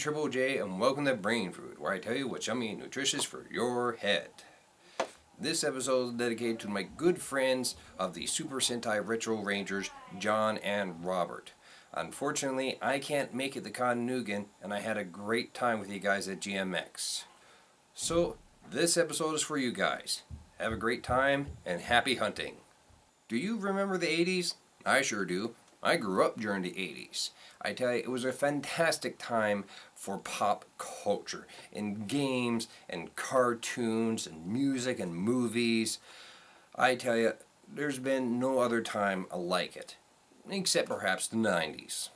Triple J, and welcome to Brain Food, where I tell you what's yummy and nutritious for your head. This episode is dedicated to my good friends of the Super Sentai Retro Rangers, John and Robert. Unfortunately, I can't make it to Cottanooga, and I had a great time with you guys at GMX. So, this episode is for you guys. Have a great time, and happy hunting. Do you remember the 80s? I sure do. I grew up during the 80s. I tell you, it was a fantastic time for pop culture, in games and cartoons and music and movies. I tell you, there's been no other time like it, except perhaps the 90s.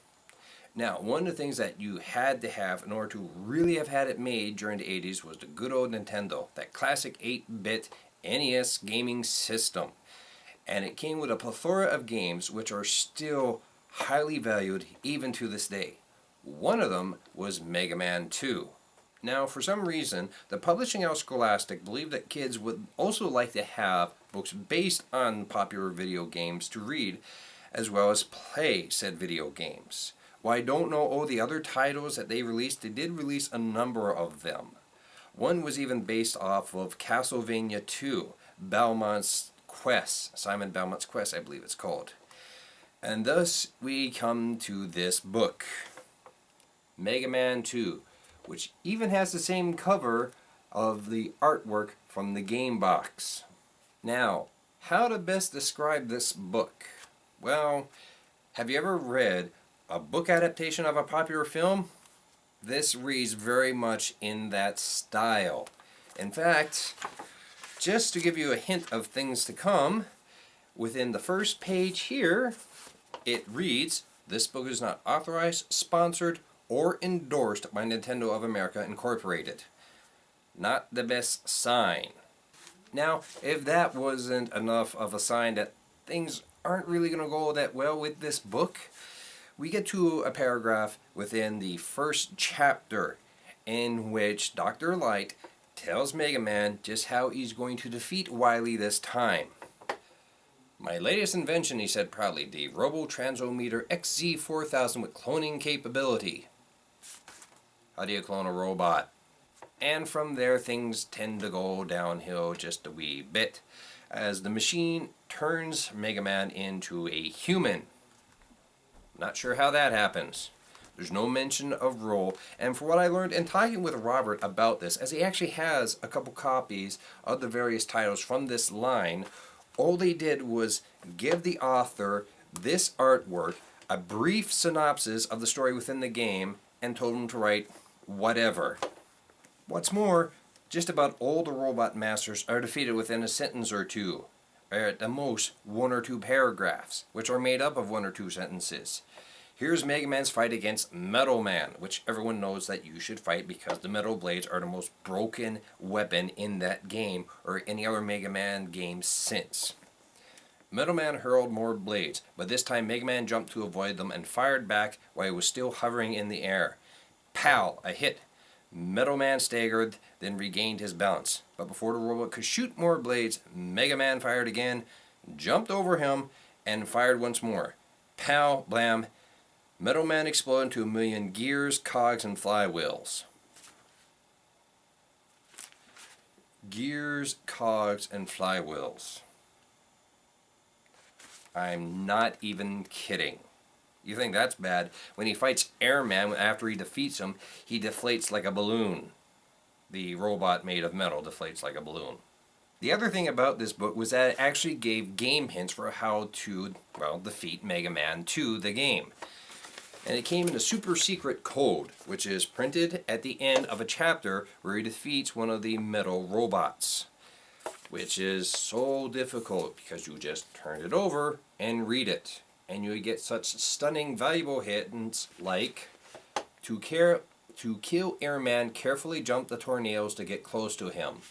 Now, one of the things that you had to have in order to really have had it made during the 80s was the good old Nintendo, that classic 8-bit NES gaming system. And it came with a plethora of games which are still highly valued even to this day. One of them was Mega Man 2. Now, for some reason, the publishing house Scholastic believed that kids would also like to have books based on popular video games to read, as well as play said video games. While I don't know all the other titles that they released, they did release a number of them. One was even based off of Castlevania 2, Belmont's Quest, Simon Belmont's Quest, I believe it's called. And thus we come to this book, Mega Man 2, which even has the same cover of the artwork from the game box. Now, how to best describe this book? Well, have you ever read a book adaptation of a popular film? This reads very much in that style. In fact, just to give you a hint of things to come, within the first page here, it reads, "This book is not authorized, sponsored, or endorsed by Nintendo of America Incorporated." Not the best sign. Now, if that wasn't enough of a sign that things aren't really going to go that well with this book, we get to a paragraph within the first chapter in which Dr. Light tells Mega Man just how he's going to defeat Wily this time. "My latest invention," he said proudly, "the Robo-Transometer XZ4000 with cloning capability." How do you clone a robot? And from there things tend to go downhill just a wee bit, as the machine turns Mega Man into a human. Not sure how that happens. There's no mention of roll, and for what I learned in talking with Robert about this, as he actually has a couple copies of the various titles from this line, all they did was give the author this artwork, a brief synopsis of the story within the game, and told him to write whatever. What's more, just about all the robot masters are defeated within a sentence or two, or at the most one or two paragraphs, which are made up of one or two sentences. Here's Mega Man's fight against Metal Man, which everyone knows that you should fight because the metal blades are the most broken weapon in that game or any other Mega Man game since. Metal Man hurled more blades, but this time Mega Man jumped to avoid them and fired back while he was still hovering in the air. Pow! A hit. Metal Man staggered, then regained his balance. But before the robot could shoot more blades, Mega Man fired again, jumped over him, and fired once more. Pow! Blam! Metal Man exploded into a million gears, cogs, and flywheels. Gears, cogs, and flywheels. I'm not even kidding. You think that's bad? When he fights Airman, after he defeats him, he deflates like a balloon. The robot made of metal deflates like a balloon. The other thing about this book was that it actually gave game hints for how to, well, defeat Mega Man 2, the game. And it came in a super secret code, which is printed at the end of a chapter where he defeats one of the metal robots. Which is so difficult because you just turn it over and read it. And you get such stunning, valuable hints like, to kill Airman, carefully jump the tornadoes to get close to him.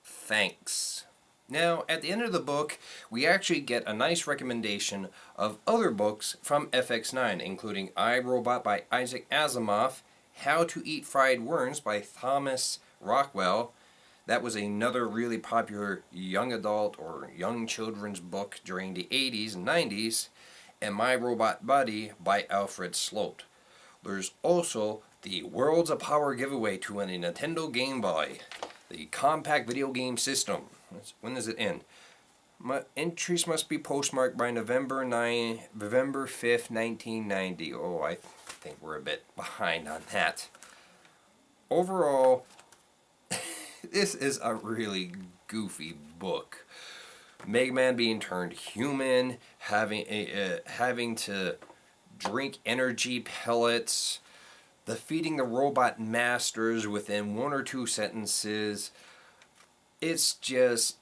Thanks. Now, at the end of the book, we actually get a nice recommendation of other books from FX9, including I, Robot by Isaac Asimov, How to Eat Fried Worms by Thomas Rockwell. That was another really popular young adult or young children's book during the 80s and 90s, and My Robot Buddy by Alfred Sloat. There's also The Worlds of Power giveaway to a Nintendo Game Boy. The compact video game system. When does it end? Entries must be postmarked by November 5th, 1990. Oh, I think we're a bit behind on that. Overall, this is a really goofy book. Mega Man being turned human, having to drink energy pellets, defeating the robot masters within 1 or 2 sentences. It's just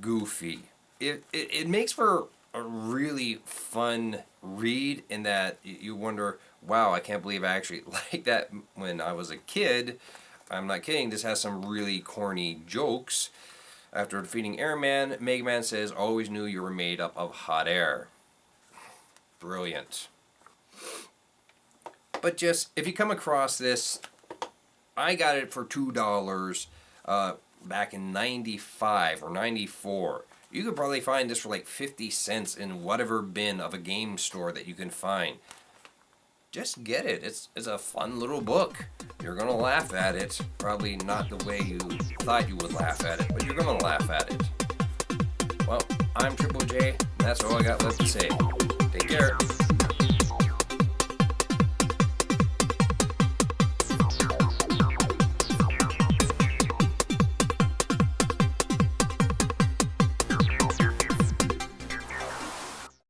goofy. It makes for a really fun read in that you wonder, wow, I can't believe I actually liked that when I was a kid. I'm not kidding, this has some really corny jokes. After defeating Airman, Mega Man says, always knew you were made up of hot air. Brilliant. But just, if you come across this, I got it for $2 back in 95 or 94. You could probably find this for like 50 cents in whatever bin of a game store that you can find. Just get it. It's a fun little book. You're going to laugh at it. Probably not the way you thought you would laugh at it, but you're going to laugh at it. Well, I'm Triple J, and that's all I got left to say. Take care.